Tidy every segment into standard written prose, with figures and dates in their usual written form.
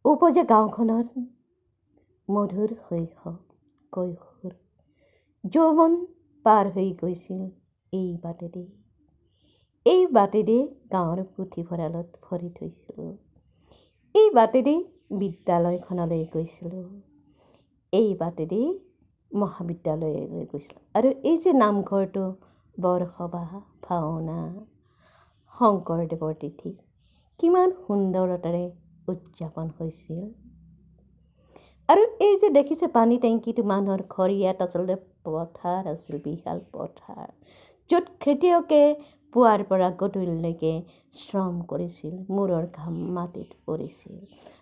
উপজা গাঁওখনত মধুৰ শৈশৱ কৈশোৰ যৌৱন পাৰ হৈ গৈছিল এই বাটেদি গাঁৱৰ পুথিভঁৰালত ভৰি থৈছিলোঁ। এই বাটেদি বিদ্যালয়খনলৈ গৈছিলোঁ। এই বাটেদি মহাবিদ্যালয়লৈ গৈছিলোঁ। আৰু এই যে নামঘৰটো বৰসবাহ ভাওনা শংকৰদেৱৰ তিথি কিমান সুন্দৰতাৰে উদযাপন হৈছিল। আৰু এই যে দেখিছে পানী টেংকিটো মানুহৰ ঘৰ, ইয়াত আচলতে পথাৰ আছিল, বিশাল পথাৰ, য'ত খেতিয়কে পুৱাৰ পৰা গধূলিলৈকে শ্ৰম কৰিছিল, মূৰৰ ঘাম মাটিত পৰিছিল।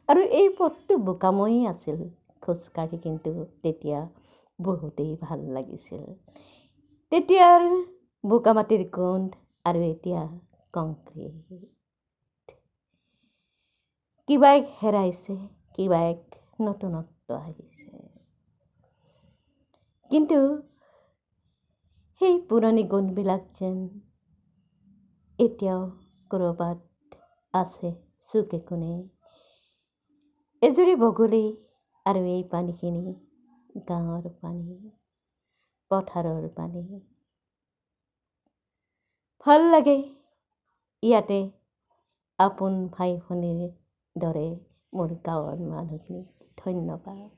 আৰু এই পথটো বোকাময়ী আছিল, খোজকাঢ়ি কিন্তু তেতিয়া বহুতেই ভাল লাগিছিল। তেতিয়াৰ বোকামাটিৰ গোন্ধ আৰু এতিয়া কংক্ৰিট। কিবা এক হেৰাইছে, কিবা এক নতুনত্ব আহিছে। কিন্তু সেই পুৰণি গুণবিলাক যেন এতিয়াও ক'ৰবাত আছে চুকে কোণে। এজুৰি বগলী আৰু এই পানীখিনি গাঁৱৰ পানী, পথাৰৰ পানী। ভাল লাগে ইয়াতে আপোন ভাই ভনীৰ দৰে মোৰ গাঁৱৰ মানুহখিনিক ধন্যবাদ।